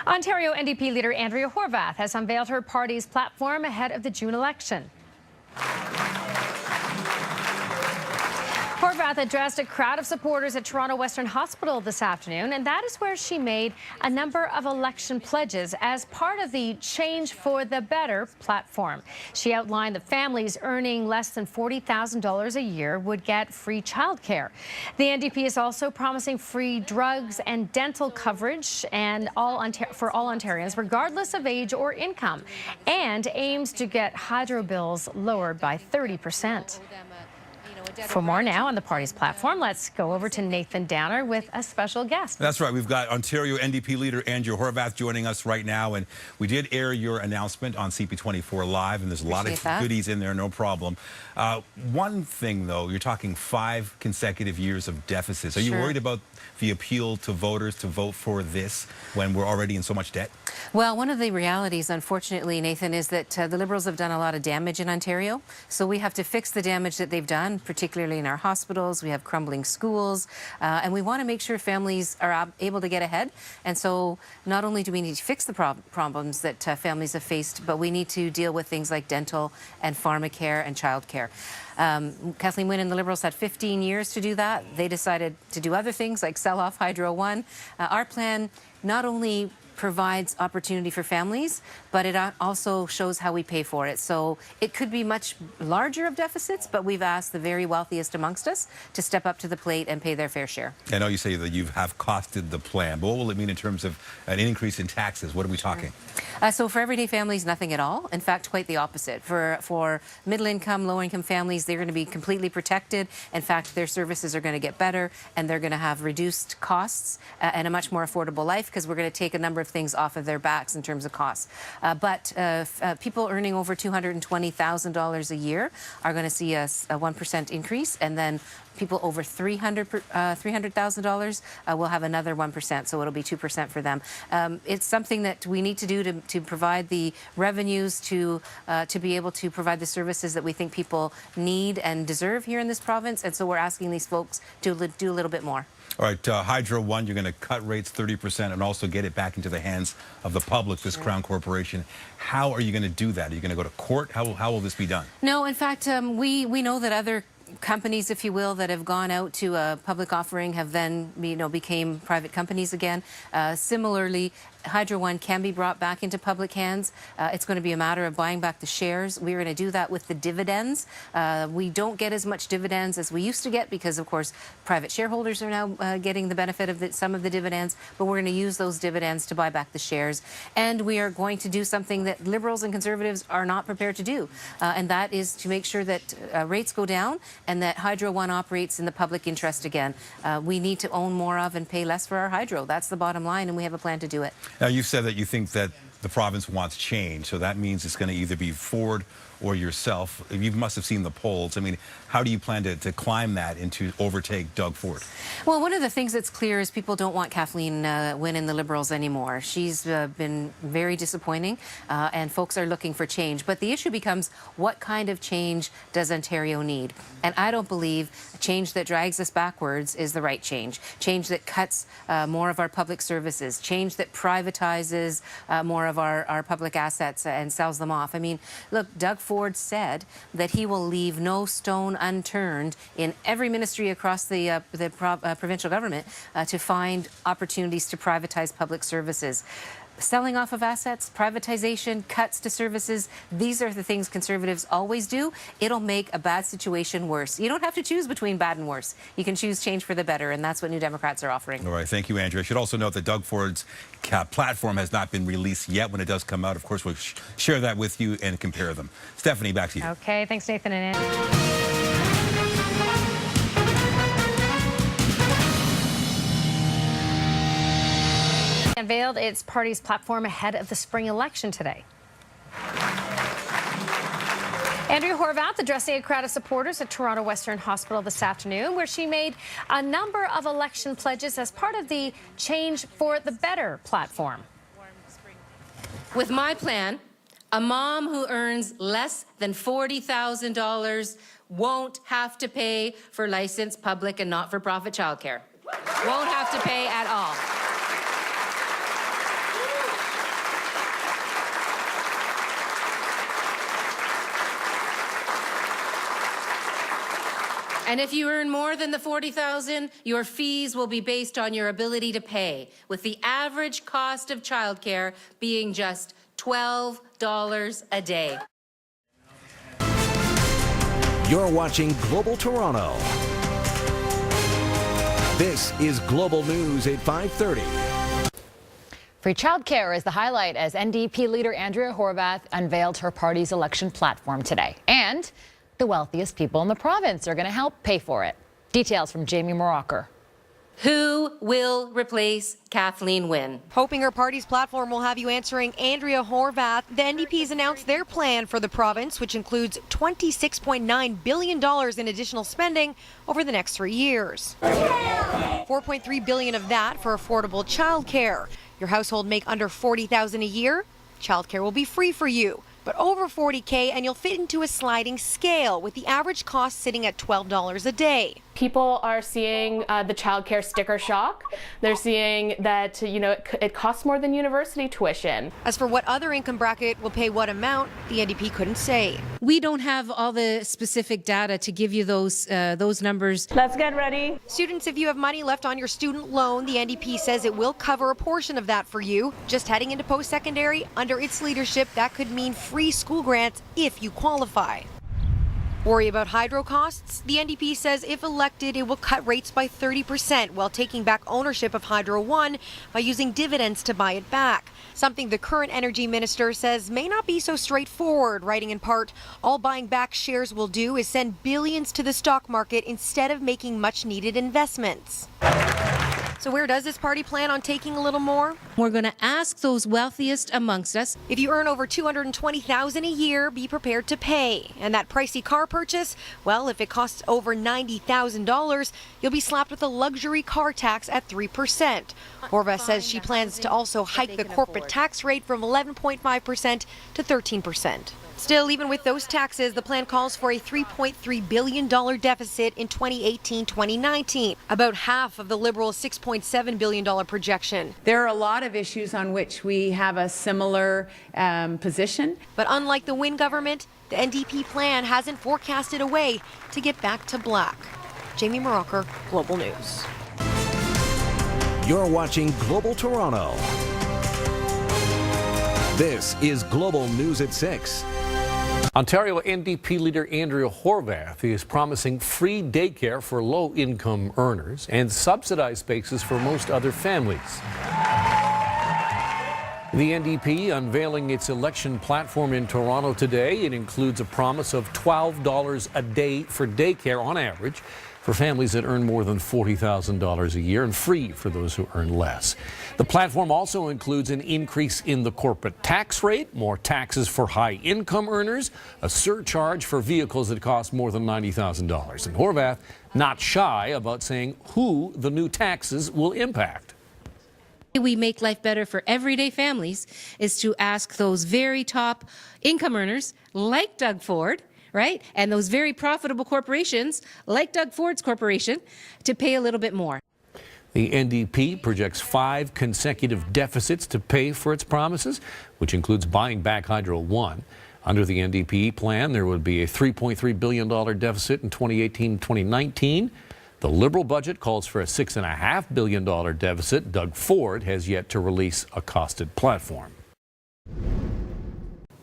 Ontario NDP leader Andrea Horwath has unveiled her party's platform ahead of the June election. Horwath addressed a crowd of supporters at Toronto Western Hospital this afternoon, and that is where she made a number of election pledges as part of the Change for the Better platform. She outlined that families earning less than $40,000 a year would get free childcare. The NDP is also promising free drugs and dental coverage for all Ontarians, regardless of age or income, and aims to get hydro bills lowered by 30%. For more now on the party's platform, let's go over to Nathan Downer with a special guest. That's right. We've got Ontario NDP leader Andrea Horwath joining us right now. And we did air your announcement on CP24 Live, and there's a lot of goodies in there, no problem. One thing, though, you're talking 5 consecutive years of deficits. Are you worried about the appeal to voters to vote for this when we're already in so much debt? Well, one of the realities, unfortunately, Nathan, is that the Liberals have done a lot of damage in Ontario. So we have to fix the damage that they've done, particularly in our hospitals. We have crumbling schools, and we want to make sure families are able to get ahead. And so not only do we need to fix the problems that families have faced, but we need to deal with things like dental and pharmacare and childcare. Kathleen Wynne and the Liberals had 15 years to do that. They decided to do other things like sell off Hydro One. Our plan not only provides opportunity for families, but it also shows how we pay for it. So it could be much larger of deficits, but we've asked the very wealthiest amongst us to step up to the plate and pay their fair share. I know you say that you have costed the plan, but what will it mean in terms of an increase in taxes? What are we talking? So for everyday families, nothing at all. In fact, quite the opposite. For middle-income, low-income families, they're going to be completely protected. In fact, their services are going to get better, and they're going to have reduced costs and a much more affordable life, because we're going to take a number of things off of their backs in terms of costs. But people earning over $220,000 a year are going to see a 1% increase, and then people over $300,000 will have another 1%, so it'll be 2% for them. It's something that we need to do to provide the revenues to be able to provide the services that we think people need and deserve here in this province, and so we're asking these folks to do a little bit more. All right, Hydro One, you're going to cut rates 30% and also get it back into the hands of the public, this Crown Corporation. How are you going to do that? Are you going to go to court? How will this be done? No, in fact, we know that other companies, if you will, that have gone out to a public offering have then, became private companies again. Similarly, Hydro One can be brought back into public hands. It's going to be a matter of buying back the shares. We're going to do that with the dividends. We don't get as much dividends as we used to get because, of course, private shareholders are now getting the benefit of some of the dividends, but we're going to use those dividends to buy back the shares. And we are going to do something that Liberals and Conservatives are not prepared to do, and that is to make sure that rates go down and that Hydro One operates in the public interest again. We need to own more of and pay less for our hydro. That's the bottom line, and we have a plan to do it. Now, you've said that you think that the province wants change, so that means it's going to either be Ford or yourself. You must have seen the polls. I mean, how do you plan to climb that and to overtake Doug Ford? Well, one of the things that's clear is people don't want Kathleen Wynne and the Liberals anymore. She's been very disappointing, and folks are looking for change. But the issue becomes, what kind of change does Ontario need? And I don't believe change that drags us backwards is the right change. Change that cuts more of our public services. Change that privatizes more of our public assets and sells them off. I mean, look, Doug Ford said that he will leave no stone unturned in every ministry across the provincial government to find opportunities to privatize public services. Selling off of assets, privatization, cuts to services, these are the things Conservatives always do. It'll make a bad situation worse. You don't have to choose between bad and worse. You can choose change for the better, and that's what New Democrats are offering. All right, thank you, Andrea. I should also note that Doug Ford's platform has not been released yet. When it does come out, of course, we'll share that with you and compare them. Stephanie, back to you. Okay, thanks, Nathan and Andy. Unveiled its party's platform ahead of the spring election today. Andrea Horwath addressing a crowd of supporters at Toronto Western Hospital this afternoon, where she made a number of election pledges as part of the Change for the Better platform. With my plan, a mom who earns less than $40,000 won't have to pay for licensed public and not-for-profit childcare. Won't have to pay at all. And if you earn more than the $40,000, your fees will be based on your ability to pay, with the average cost of childcare being just $12 a day. You're watching Global Toronto. This is Global News at 5:30. Free childcare is the highlight as NDP leader Andrea Horwath unveiled her party's election platform today. And the wealthiest people in the province are going to help pay for it. Details from Jamie Morocker. Who will replace Kathleen Wynne? Hoping her party's platform will have you answering Andrea Horwath, the NDP's announced their plan for the province, which includes $26.9 billion in additional spending over the next 3 years. $4.3 billion of that for affordable childcare. Your household make under $40,000 a year, childcare will be free for you. But over $40K and you'll fit into a sliding scale, with the average cost sitting at $12 a day. People are seeing the childcare sticker shock. They're seeing that, it costs more than university tuition. As for what other income bracket will pay what amount, the NDP couldn't say. We don't have all the specific data to give you those numbers. Let's get ready. Students, if you have money left on your student loan, the NDP says it will cover a portion of that for you. Just heading into post-secondary, under its leadership, that could mean free school grants if you qualify. Worry about hydro costs? The NDP says if elected, it will cut rates by 30% while taking back ownership of Hydro One by using dividends to buy it back. Something the current energy minister says may not be so straightforward, writing in part, all buying back shares will do is send billions to the stock market instead of making much needed investments. So where does this party plan on taking a little more? We're going to ask those wealthiest amongst us. If you earn over $220,000 a year, be prepared to pay. And that pricey car purchase, well, if it costs over $90,000, you'll be slapped with a luxury car tax at 3%. Horwath says she plans to also hike the corporate tax rate from 11.5% to 13%. Still, even with those taxes, the plan calls for a $3.3 billion deficit in 2018-2019, about half of the Liberals' $6.7 billion projection. There are a lot of issues on which we have a similar position. But unlike the Wynne government, the NDP plan hasn't forecasted a way to get back to black. Jamie Morocker, Global News. You're watching Global Toronto. This is Global News at 6. Ontario NDP leader Andrea Horwath is promising free daycare for low-income earners and subsidized spaces for most other families. The NDP unveiling its election platform in Toronto today. It includes a promise of $12 a day for daycare on average for families that earn more than $40,000 a year and free for those who earn less. The platform also includes an increase in the corporate tax rate, more taxes for high-income earners, a surcharge for vehicles that cost more than $90,000. And Horwath not shy about saying who the new taxes will impact. We make life better for everyday families is to ask those very top income earners like Doug Ford, right? And those very profitable corporations like Doug Ford's corporation to pay a little bit more. The NDP projects 5 consecutive deficits to pay for its promises, which includes buying back Hydro One. Under the NDP plan, there would be a $3.3 billion deficit in 2018-2019. The Liberal budget calls for a $6.5 billion deficit. Doug Ford has yet to release a costed platform.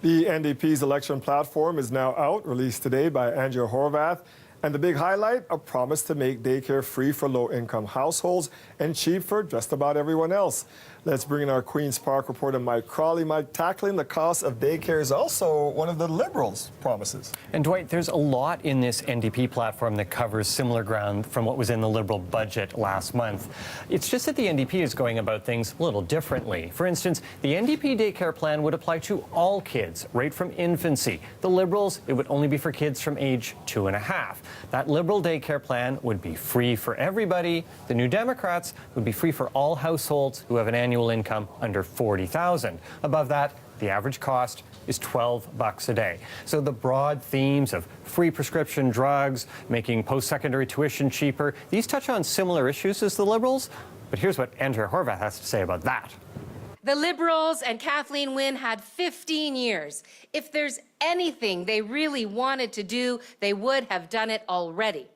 The NDP's election platform is now out, released today by Andrea Horwath. And the big highlight, a promise to make daycare free for low-income households and cheap for just about everyone else. Let's bring in our Queen's Park reporter, Mike Crawley. Mike, tackling the cost of daycare is also one of the Liberals' promises. And Dwight, there's a lot in this NDP platform that covers similar ground from what was in the Liberal budget last month. It's just that the NDP is going about things a little differently. For instance, the NDP daycare plan would apply to all kids, right from infancy. The Liberals, it would only be for kids from age 2.5. That Liberal daycare plan would be free for everybody. The New Democrats would be free for all households who have an annual income under $40,000. Above that, the average cost is $12 a day. So the broad themes of free prescription drugs, making post-secondary tuition cheaper, these touch on similar issues as the Liberals. But here's what Andrea Horwath has to say about that. The Liberals and Kathleen Wynne had 15 years. If there's anything they really wanted to do, they would have done it already.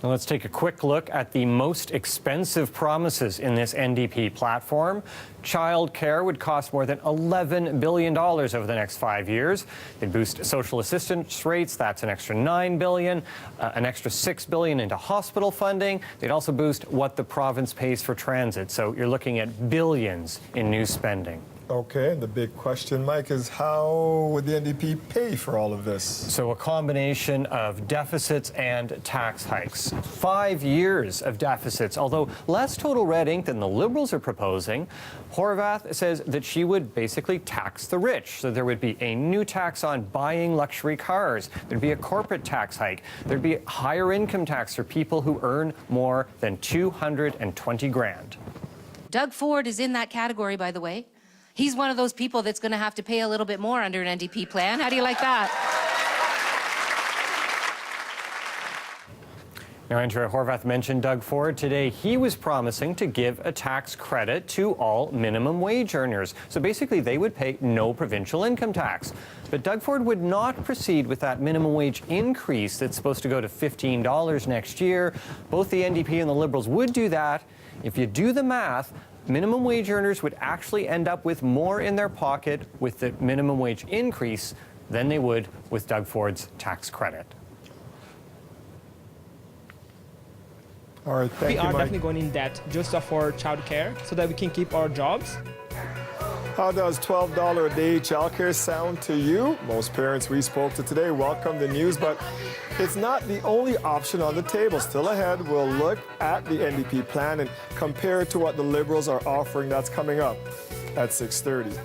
Now let's take a quick look at the most expensive promises in this NDP platform. Childcare would cost more than $11 billion over the next 5 years. They'd boost social assistance rates. That's an extra $9 billion, an extra $6 billion into hospital funding. They'd also boost what the province pays for transit. So you're looking at billions in new spending. Okay, and the big question, Mike, is how would the NDP pay for all of this? So a combination of deficits and tax hikes. 5 years of deficits, although less total red ink than the Liberals are proposing. Horwath says that she would basically tax the rich. So there would be a new tax on buying luxury cars. There'd be a corporate tax hike. There'd be higher income tax for people who earn more than $220 grand. Doug Ford is in that category, by the way. He's one of those people that's going to have to pay a little bit more under an NDP plan. How do you like that? Now, Andrea Horwath mentioned Doug Ford today. He was promising to give a tax credit to all minimum wage earners. So basically, they would pay no provincial income tax. But Doug Ford would not proceed with that minimum wage increase that's supposed to go to $15 next year. Both the NDP and the Liberals would do that. If you do the math, minimum wage earners would actually end up with more in their pocket with the minimum wage increase than they would with Doug Ford's tax credit. All right, thank you, Mike. We are definitely going in debt just to afford childcare so that we can keep our jobs. How does $12 a day childcare sound to you? Most parents we spoke to today welcome the news, but it's not the only option on the table. Still ahead, we'll look at the NDP plan and compare it to what the Liberals are offering. That's coming up at 6:30.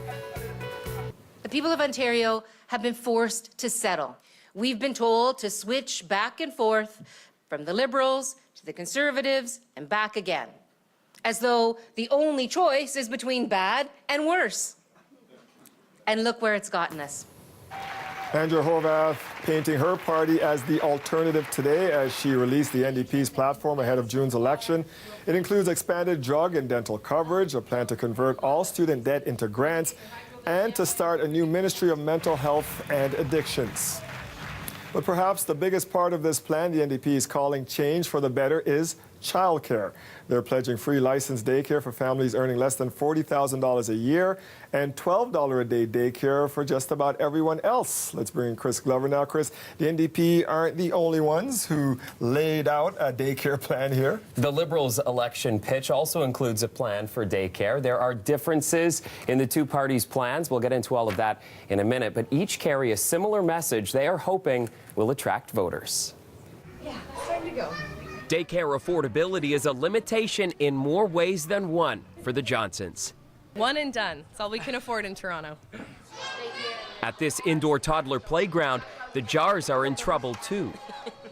The people of Ontario have been forced to settle. We've been told to switch back and forth from the Liberals to the Conservatives and back again, as though the only choice is between bad and worse. And look where it's gotten us. Andrea Horwath painting her party as the alternative today as she released the NDP's platform ahead of June's election. It includes expanded drug and dental coverage, a plan to convert all student debt into grants, and to start a new Ministry of Mental Health and Addictions. But perhaps the biggest part of this plan the NDP is calling change for the better is childcare. They're pledging free licensed daycare for families earning less than $40,000 a year and $12 a day daycare for just about everyone else. Let's bring in Chris Glover now. Chris, the NDP aren't the only ones who laid out a daycare plan here. The Liberals' election pitch also includes a plan for daycare. There are differences in the two parties' plans. We'll get into all of that in a minute, but each carry a similar message they are hoping will attract voters. Yeah, it's time to go. Daycare affordability is a limitation in more ways than one for the Johnsons. One and done. That's all we can afford in Toronto. At this indoor toddler playground, the Jars are in trouble too.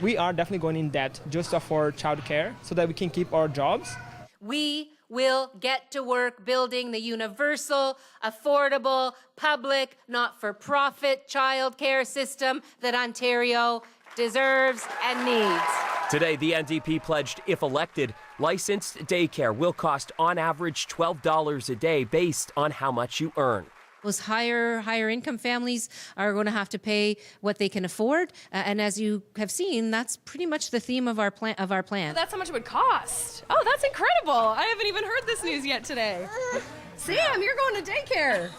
We are definitely going in debt just to afford childcare so that we can keep our jobs. We will get to work building the universal, affordable, public, not-for-profit childcare system that Ontario deserves and needs. Today, the NDP pledged, if elected, licensed daycare will cost on average $12 a day based on how much you earn. Those higher income families are going to have to pay what they can afford, and as you have seen, that's pretty much the theme of our plan. That's how much it would cost. Oh, that's incredible! I haven't even heard this news yet today. Sam, you're going to daycare.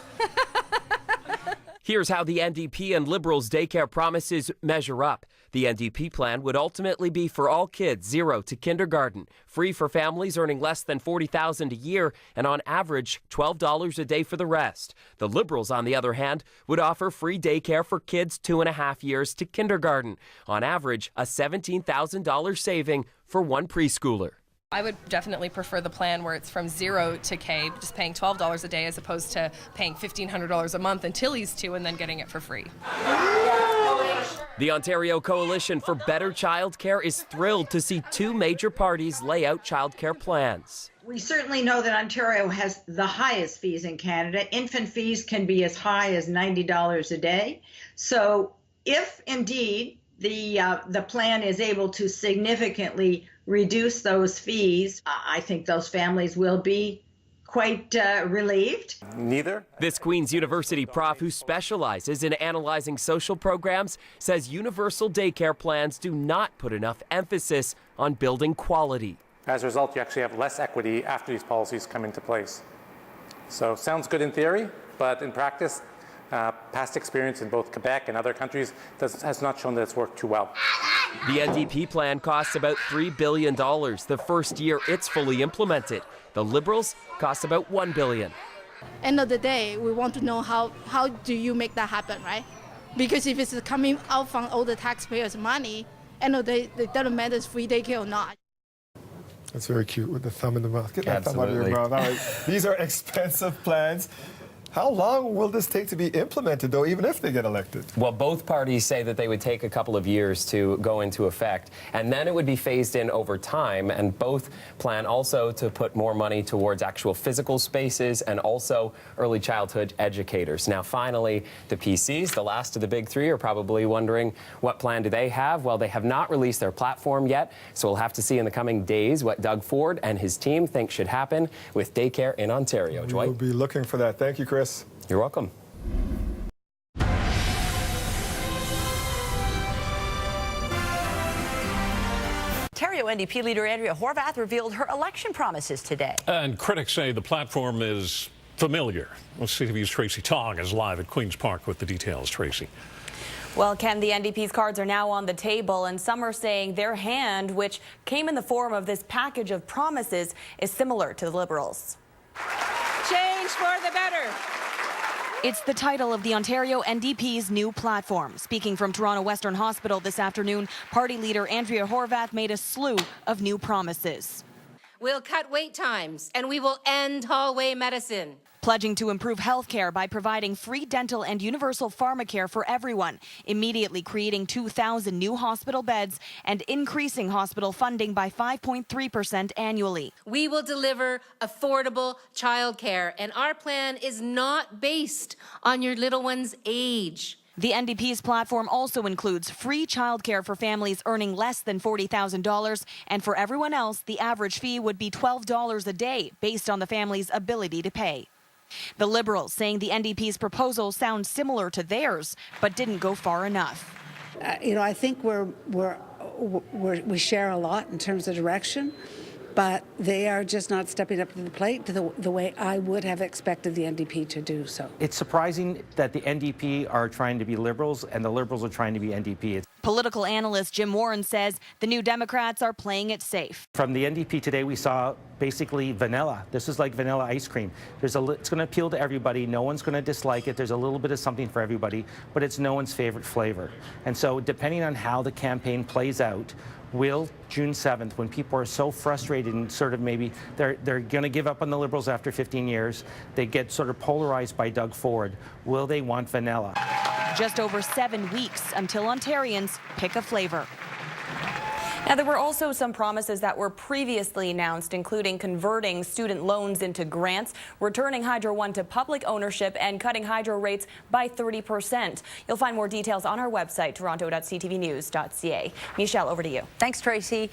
Here's how the NDP and Liberals' daycare promises measure up. The NDP plan would ultimately be for all kids 0 to kindergarten, free for families earning less than $40,000 a year, and on average $12 a day for the rest. The Liberals, on the other hand, would offer free daycare for kids 2.5 years to kindergarten, on average a $17,000 saving for one preschooler. I would definitely prefer the plan where it's from 0 to K, just paying $12 a day as opposed to paying $1,500 a month until he's 2 and then getting it for free. The Ontario Coalition for Better Childcare is thrilled to see two major parties lay out childcare plans. We certainly know that Ontario has the highest fees in Canada. Infant fees can be as high as $90 a day. So if indeed the plan is able to significantly reduce those fees, I think those families will be quite relieved. Neither. This Queen's University prof who specializes in analyzing social programs says universal daycare plans do not put enough emphasis on building quality. As a result, you actually have less equity after these policies come into place. So sounds good in theory, but in practice, past experience in both Quebec and other countries has not shown that it's worked too well. The NDP plan costs about $3 billion the first year it's fully implemented. The Liberals cost about $1 billion. End of the day, we want to know how do you make that happen, right? Because if it's coming out from all the taxpayers' money, end of the day, it doesn't matter if it's free daycare or not. That's very cute with the thumb in the mouth. Get that thumb out of your mouth. All right. These are expensive plans. How long will this take to be implemented, though, even if they get elected? Well, both parties say that they would take a couple of years to go into effect, and then it would be phased in over time, and both plan also to put more money towards actual physical spaces and also early childhood educators. Now, finally, the PCs, the last of the big three, are probably wondering what plan do they have? Well, they have not released their platform yet, so we'll have to see in the coming days what Doug Ford and his team think should happen with daycare in Ontario. We'll be looking for that. Thank you, Chris. You're welcome. Ontario NDP leader Andrea Horwath revealed her election promises today. And critics say the platform is familiar. Well, CTV's Tracy Tong is live at Queen's Park with the details. Tracy. Well, Ken, the NDP's cards are now on the table, and some are saying their hand, which came in the form of this package of promises, is similar to the Liberals. Change for the better. It's the title of the Ontario NDP's new platform. Speaking from Toronto Western Hospital this afternoon, party leader Andrea Horwath made a slew of new promises. We'll cut wait times, and we will end hallway medicine. Pledging to improve health care by providing free dental and universal pharmacare for everyone, immediately creating 2,000 new hospital beds and increasing hospital funding by 5.3% annually. We will deliver affordable childcare, and our plan is not based on your little one's age. The NDP's platform also includes free childcare for families earning less than $40,000, and for everyone else, the average fee would be $12 a day based on the family's ability to pay. The Liberals saying the NDP's proposal sounds similar to theirs, but didn't go far enough. I think we share a lot in terms of direction, but they are just not stepping up to the plate the way I would have expected the NDP to do so. It's surprising that the NDP are trying to be Liberals and the Liberals are trying to be NDP. Political analyst Jim Warren says the New Democrats are playing it safe. From the NDP today, we saw basically vanilla. This is like vanilla ice cream. It's going to appeal to everybody. No one's going to dislike it. There's a little bit of something for everybody, but it's no one's favorite flavor. And so depending on how the campaign plays out, will June 7th, when people are so frustrated and sort of maybe they're going to give up on the Liberals after 15 years, they get sort of polarized by Doug Ford, will they want vanilla? Just over 7 weeks until Ontarians pick a flavor. Now, there were also some promises that were previously announced, including converting student loans into grants, returning Hydro One to public ownership, and cutting hydro rates by 30%. You'll find more details on our website, toronto.ctvnews.ca. Michelle, over to you. Thanks, Tracy.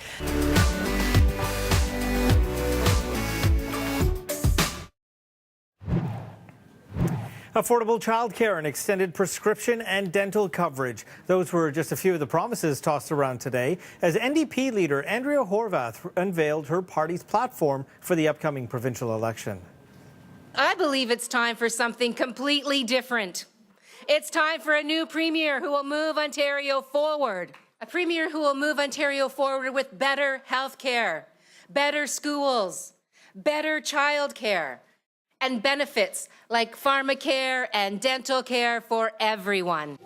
Affordable childcare and extended prescription and dental coverage. Those were just a few of the promises tossed around today as NDP leader Andrea Horwath unveiled her party's platform for the upcoming provincial election. I believe it's time for something completely different. It's time for a new premier who will move Ontario forward. A premier who will move Ontario forward with better health care, better schools, better childcare, and benefits like pharmacare and dental care for everyone.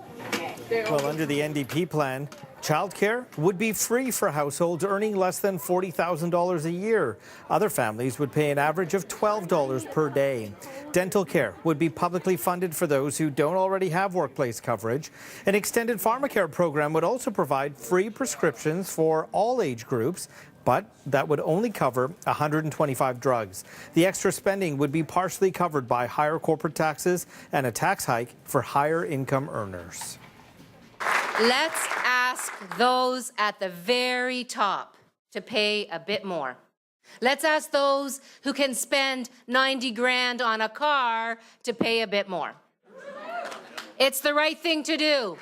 Well, under the NDP plan, childcare would be free for households earning less than $40,000 a year. Other families would pay an average of $12 per day. Dental care would be publicly funded for those who don't already have workplace coverage. An extended pharmacare program would also provide free prescriptions for all age groups, but that would only cover 125 drugs. The extra spending would be partially covered by higher corporate taxes and a tax hike for higher income earners. Let's ask those at the very top to pay a bit more. Let's ask those who can spend 90 grand on a car to pay a bit more. It's the right thing to do.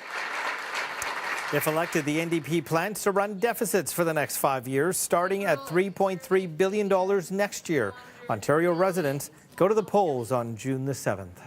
If elected, the NDP plans to run deficits for the next 5 years, starting at $3.3 billion next year. Ontario residents go to the polls on June the 7th.